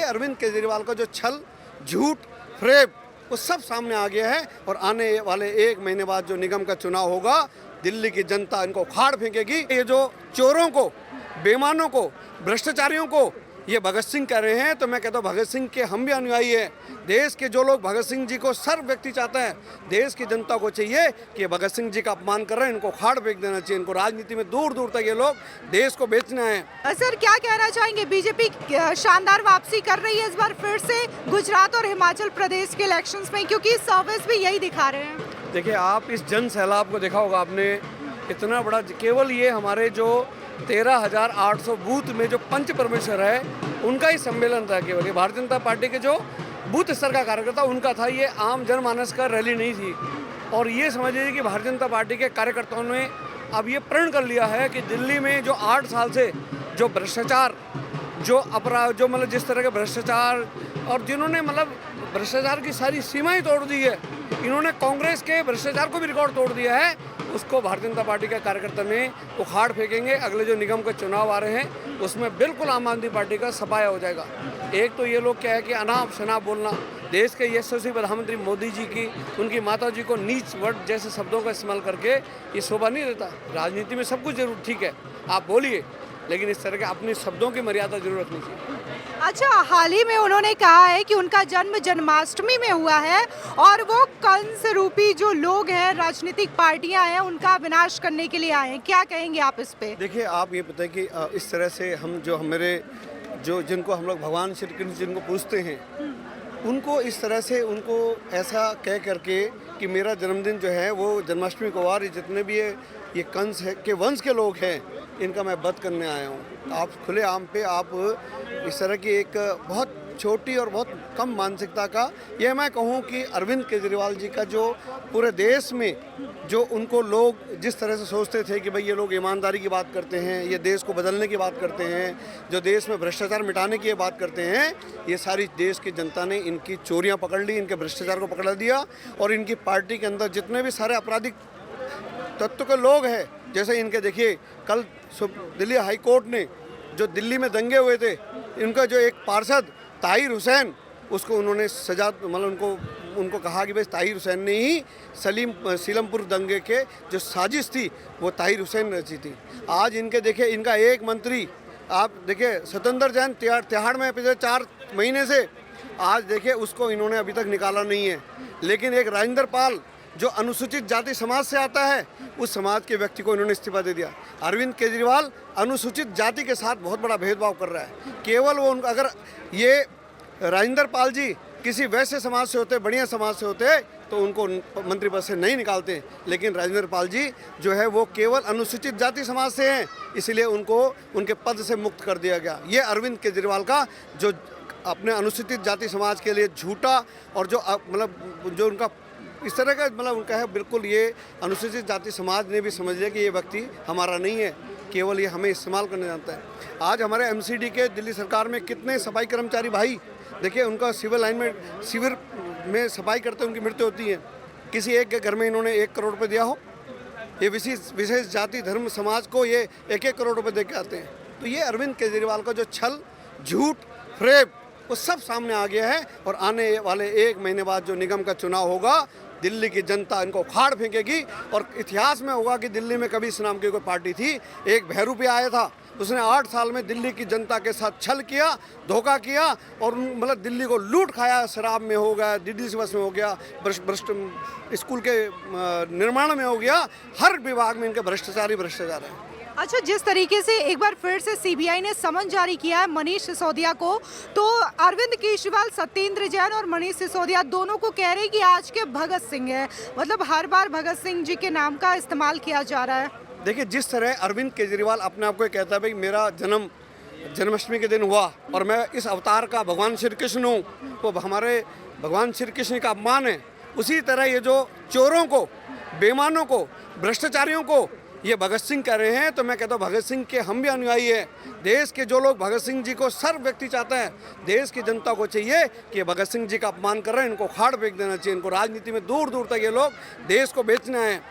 अरविंद केजरीवाल का जो छल, झूठ, फ्रेब वो सब सामने आ गया है। और आने वाले 1 महीने बाद जो निगम का चुनाव होगा, दिल्ली की जनता इनको उखाड़ फेंकेगी। ये जो चोरों को, बेईमानों को, भ्रष्टाचारियों को ये भगत सिंह कह रहे हैं, तो मैं कहता हूँ भगत सिंह के हम भी अनुयायी हैं। देश के जो लोग भगत सिंह जी को सर्व व्यक्ति चाहते हैं, देश की जनता को चाहिए कि ये भगत सिंह जी का अपमान कर रहे हैं, इनको उखाड़ फेंक देना चाहिए। इनको राजनीति में दूर दूर तक ये लोग देश को बेचने आए हैं। सर क्या कहना चाहेंगे, बीजेपी शानदार वापसी कर रही है इस बार फिर से गुजरात और हिमाचल प्रदेश के इलेक्शंस में, क्योंकि सर्विस भी यही दिखा रहे हैं। देखिए, आप इस जन सैलाब को देखा होगा आपने, इतना बड़ा, केवल ये हमारे जो 13,800 बूथ में जो पंच परमेश्वर है उनका ही सम्मेलन था। केवल ये भारतीय जनता पार्टी के जो बूथ स्तर का कार्यकर्ता उनका था, ये आम जनमानस का रैली नहीं थी। और ये समझ लीजिए कि भारतीय जनता पार्टी के कार्यकर्ताओं ने अब ये प्रण कर लिया है कि दिल्ली में जो 8 साल से जो भ्रष्टाचार, जो अपराध, जो मतलब जिस तरह के भ्रष्टाचार, और जिन्होंने मतलब भ्रष्टाचार की सारी सीमाएं तोड़ दी है, इन्होंने कांग्रेस के भ्रष्टाचार को भी रिकॉर्ड तोड़ दिया है, उसको भारतीय जनता पार्टी के कार्यकर्ता में उखाड़ फेंकेंगे। अगले जो निगम के चुनाव आ रहे हैं उसमें बिल्कुल आम आदमी पार्टी का सफाया हो जाएगा। एक तो ये लोग क्या है कि अनाप शनाप बोलना, देश के यशस्वी प्रधानमंत्री मोदी जी की, उनकी माता जी को नीच वर्ड जैसे शब्दों का इस्तेमाल करके ये शोभा नहीं देता। राजनीति में सब कुछ जरूर ठीक है, आप बोलिए, लेकिन इस तरह के अपने शब्दों की मर्यादा जरूर रखनी चाहिए। अच्छा, हाल ही में उन्होंने कहा है कि उनका जन्म जन्माष्टमी में हुआ है और वो कंस रूपी जो लोग हैं, राजनीतिक पार्टियां हैं, उनका विनाश करने के लिए आए हैं। क्या कहेंगे आप इस पे? देखिए, आप ये पता है कि इस तरह से हम जो मेरे जो जिनको हम लोग भगवान श्री कृष्ण जिनको पूछते हैं, उनको इस तरह से उनको ऐसा कह करके कि मेरा जन्मदिन जो है वो जन्माष्टमी को वार, जितने भी ये कंस है के वंश के लोग हैं, इनका मैं वध करने आया हूँ। आप खुले आम पे आप इस तरह की एक बहुत छोटी और बहुत कम मानसिकता का, यह मैं कहूँ कि अरविंद केजरीवाल जी का जो पूरे देश में जो उनको लोग जिस तरह से सोचते थे कि भाई ये लोग ईमानदारी की बात करते हैं, ये देश को बदलने की बात करते हैं, जो देश में भ्रष्टाचार मिटाने की बात करते हैं, ये सारी देश की जनता ने इनकी चोरियां पकड़ ली, इनके भ्रष्टाचार को पकड़ दिया। और इनकी पार्टी के अंदर जितने भी सारे आपराधिक तत्व के लोग हैं, जैसे इनके देखिए कल दिल्ली हाई कोर्ट ने जो दिल्ली में दंगे हुए थे, इनका जो एक पार्षद ताहिर हुसैन, उसको उन्होंने सजा, मतलब उनको कहा कि भाई ताहिर हुसैन ने ही सीलमपुर दंगे के जो साजिश थी वो ताहिर हुसैन रची थी। आज इनके देखिए, इनका एक मंत्री आप देखिए सत्येंद्र जैन तिहाड़ में पिछले 4 महीने से, आज देखिए उसको इन्होंने अभी तक निकाला नहीं है। लेकिन एक राजेंद्र पाल जो अनुसूचित जाति समाज से आता है, उस समाज के व्यक्ति को इन्होंने इस्तीफा दे दिया। अरविंद केजरीवाल अनुसूचित जाति के साथ बहुत बड़ा भेदभाव कर रहा है। केवल वो अगर ये राजेंद्र पाल जी किसी वैसे समाज से होते, बढ़िया समाज से होते, तो उनको मंत्री पद से नहीं निकालते। लेकिन राजेंद्र पाल जी जो है वो केवल अनुसूचित जाति समाज से हैं, इसलिए उनको उनके पद से मुक्त कर दिया गया। ये अरविंद केजरीवाल का जो अपने अनुसूचित जाति समाज के लिए झूठा और जो मतलब जो उनका इस तरह का मतलब उनका है, बिल्कुल ये अनुसूचित जाति समाज ने भी समझ लिया कि ये व्यक्ति हमारा नहीं है, केवल ये हमें इस्तेमाल करने जानता है। आज हमारे एमसीडी के दिल्ली सरकार में कितने सफाई कर्मचारी भाई देखिए, उनका सिविल लाइन में शिविर में सफाई करते उनकी मृत्यु होती है। किसी एक के घर में इन्होंने 1 करोड़ रुपये दिया हो, ये विशेष जाति धर्म समाज को ये 1-1 करोड़ रुपये दे के आते हैं। तो ये अरविंद केजरीवाल का जो छल, झूठ, फ्रेब वो सब सामने आ गया है। और आने वाले 1 महीने बाद जो निगम का चुनाव होगा, दिल्ली की जनता इनको उखाड़ फेंकेगी। और इतिहास में होगा कि दिल्ली में कभी इस नाम की कोई पार्टी थी। एक भैरूपिया आया था, उसने 8 साल में दिल्ली की जनता के साथ छल किया, धोखा किया और मतलब दिल्ली को लूट खाया। शराब में हो गया, डीडीसी बस में हो गया, भ्रष्ट स्कूल के निर्माण में हो गया, हर विभाग में इनके भ्रष्टाचार ही भ्रष्टाचार है। अच्छा, जिस तरीके से एक बार फिर से सीबीआई ने समन जारी किया है मनीष सिसोदिया को, तो अरविंद केजरीवाल, सत्येंद्र जैन और मनीष सिसोदिया दोनों को कह रहे हैं कि आज के भगत सिंह है। मतलब हर बार भगत सिंह जी के नाम का इस्तेमाल किया जा रहा है। देखिए, जिस तरह अरविंद केजरीवाल अपने आप को कहता है भाई मेरा जन्म जन्माष्टमी के दिन हुआ और मैं इस अवतार का भगवान श्री कृष्ण हूँ, तो हमारे भगवान श्री कृष्ण का अपमान है। उसी तरह ये जो चोरों को, बेईमानों को, भ्रष्टाचारियों को ये भगत सिंह कह रहे हैं, तो मैं कहता हूँ भगत सिंह के हम भी अनुयायी हैं। देश के जो लोग भगत सिंह जी को सर्व व्यक्ति चाहते हैं, देश की जनता को चाहिए कि भगत सिंह जी का अपमान कर रहे हैं, इनको उखाड़ फेंक देना चाहिए। इनको राजनीति में दूर दूर तक ये लोग देश को बेचने आए हैं।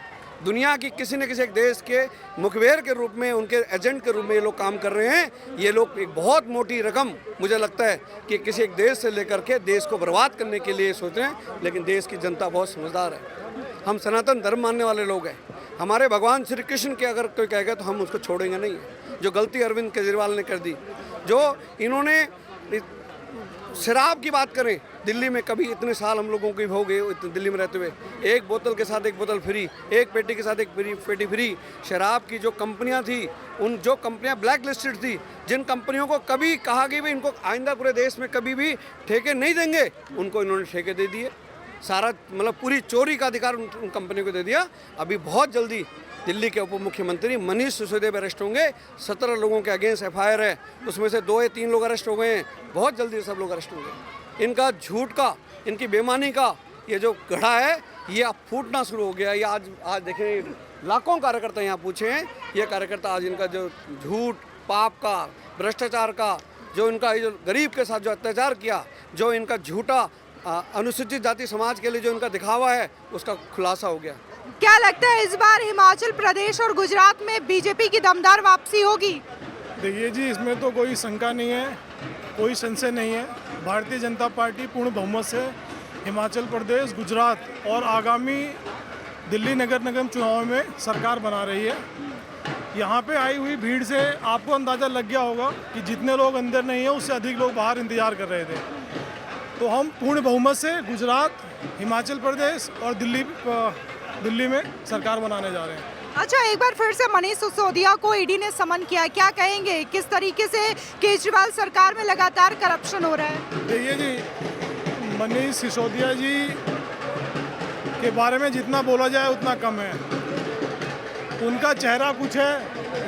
दुनिया की किसी न किसी एक देश के मुखबिर के रूप में, उनके एजेंट के रूप में ये लोग काम कर रहे हैं। ये लोग एक बहुत मोटी रकम, मुझे लगता है कि किसी एक देश से लेकर के देश को बर्बाद करने के लिए सोच रहे हैं। लेकिन देश की जनता बहुत समझदार है। हम सनातन धर्म मानने वाले लोग हैं। हमारे भगवान श्री कृष्ण के अगर कोई कहेगा तो हम उसको छोड़ेंगे नहीं। जो गलती अरविंद केजरीवाल ने कर दी, जो इन्होंने शराब की बात करें, दिल्ली में कभी इतने साल हम लोगों की हो गए दिल्ली में रहते हुए, एक बोतल के साथ एक बोतल फ्री, एक पेटी के साथ एक पेटी फ्री। शराब की जो कंपनियां थी, उन जो कंपनियां ब्लैक लिस्टेड थी, जिन कंपनियों को कभी कहा कि भाई इनको आइंदा पूरे देश में कभी भी ठेके नहीं देंगे, उनको इन्होंने ठेके दे दिए। सारा मतलब पूरी चोरी का अधिकार उन कंपनियों को दे दिया। अभी बहुत जल्दी दिल्ली के उप मुख्यमंत्री मनीष सिसोदिया भी अरेस्ट होंगे। 17 लोगों के अगेंस्ट FIR है, उसमें से 2 या 3 लोग अरेस्ट हो गए हैं। बहुत जल्दी सब लोग अरेस्ट होंगे। इनका झूठ का, इनकी बेईमानी का ये जो गढ़ा है, ये अब फूटना शुरू हो गया। ये आज देखें, लाखों कार्यकर्ता यहाँ पूछे हैं, ये कार्यकर्ता आज इनका जो झूठ, पाप का, भ्रष्टाचार का, जो इनका जो गरीब के साथ जो अत्याचार किया, जो इनका झूठा अनुसूचित जाति समाज के लिए जो इनका दिखावा है, उसका खुलासा हो गया। क्या लगता है इस बार हिमाचल प्रदेश और गुजरात में बीजेपी की दमदार वापसी होगी? देखिए जी, इसमें तो कोई शंका नहीं है, कोई संशय नहीं है। भारतीय जनता पार्टी पूर्ण बहुमत से हिमाचल प्रदेश, गुजरात और आगामी दिल्ली नगर निगम चुनाव में सरकार बना रही है। यहाँ पे आई हुई भीड़ से आपको अंदाज़ा लग गया होगा कि जितने लोग अंदर नहीं हैं, उससे अधिक लोग बाहर इंतजार कर रहे थे। तो हम पूर्ण बहुमत से गुजरात, हिमाचल प्रदेश और दिल्ली में सरकार बनाने जा रहे हैं। अच्छा, एक बार फिर से मनीष सिसोदिया को ईडी ने समन किया, क्या कहेंगे? किस तरीके से केजरीवाल सरकार में लगातार करप्शन हो रहा है? देखिए जी, मनीष सिसोदिया जी के बारे में जितना बोला जाए उतना कम है। उनका चेहरा कुछ है,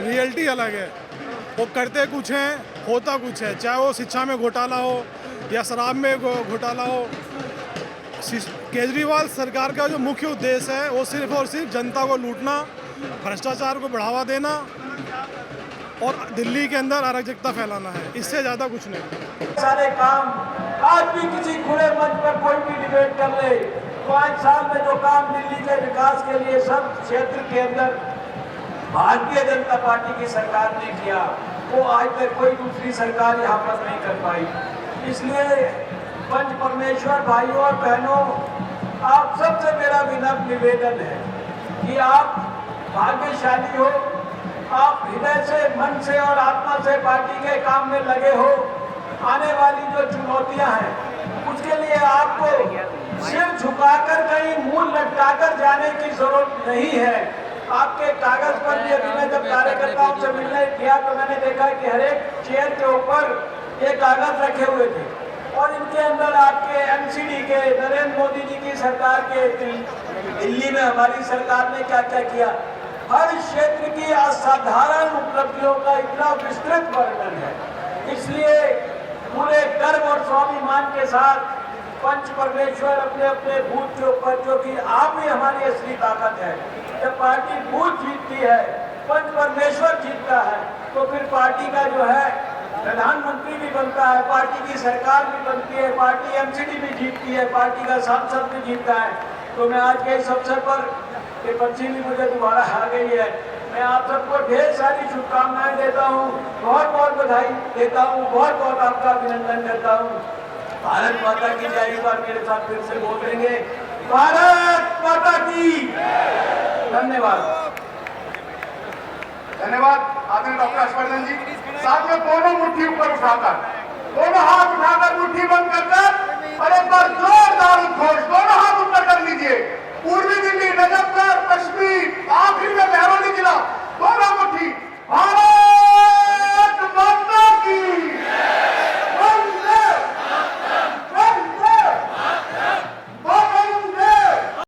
रियलिटी अलग है। वो करते कुछ हैं, होता कुछ है। चाहे वो शिक्षा में घोटाला हो या शराब में घोटाला हो। केजरीवाल सरकार का जो मुख्य उद्देश्य है, वो सिर्फ और सिर्फ जनता को लूटना, भ्रष्टाचार को बढ़ावा देना और दिल्ली के अंदर अराजकता फैलाना है। इससे ज़्यादा कुछ नहीं। सारे काम आज भी किसी खुले मंच पर कोई भी डिबेट कर ले, 5 साल में जो काम दिल्ली के विकास के लिए सब क्षेत्र के अंदर भारतीय जनता पार्टी की सरकार ने किया, वो आज तक कोई दूसरी सरकार यहाँ पर नहीं कर पाई। इसलिए पंच परमेश्वर भाइयों और बहनों, आप सबसे मेरा विनम्र निवेदन है कि आप भाग्यशाली हो, आप हृदय से, मन से और आत्मा से पार्टी के काम में लगे हो। आने वाली जो चुनौतियां हैं, उसके लिए आपको सिर झुकाकर कहीं मुंह लटकाकर जाने की जरूरत नहीं है। आपके कागज पर भी, अभी मैं जब कार्यकर्ताओं से मिलने गया तो मैंने देखा कि हर एक चेयर के ऊपर ये कागज रखे हुए थे और इनके अंदर आपके MCD के, नरेंद्र मोदी जी की सरकार के, दिल्ली में हमारी सरकार ने क्या क्या किया, हर क्षेत्र की असाधारण उपलब्धियों का इतना विस्तृत वर्णन है। इसलिए पूरे गर्व और स्वाभिमान के साथ पंच परमेश्वर अपने अपने बूथ के ऊपर, जो कि आप ही हमारी असली ताकत है, जब पार्टी बूथ जीतती है, पंच परमेश्वर जीतता है, तो फिर पार्टी का जो है प्रधानमंत्री भी बनता है, पार्टी की सरकार भी बनती है, पार्टी MCD भी जीतती है, पार्टी का सांसद भी जीतता है। तो मैं आज के इस अवसर पर, ये पर्ची भी मुझे दोबारा आ गई है, मैं आप सबको ढेर सारी शुभकामनाएं देता हूँ, बहुत बहुत बधाई देता हूँ, बहुत बहुत आपका अभिनंदन करता हूँ। भारत माता की जय। एक बार मेरे साथ फिर से बोल देंगे, भारत माता की। धन्यवाद। धन्यवाद आदरणीय डॉक्टर हर्षवर्धन जी। साथ में दोनों मुट्ठी ऊपर उठाकर, दोनों हाथ उठाकर मुट्ठी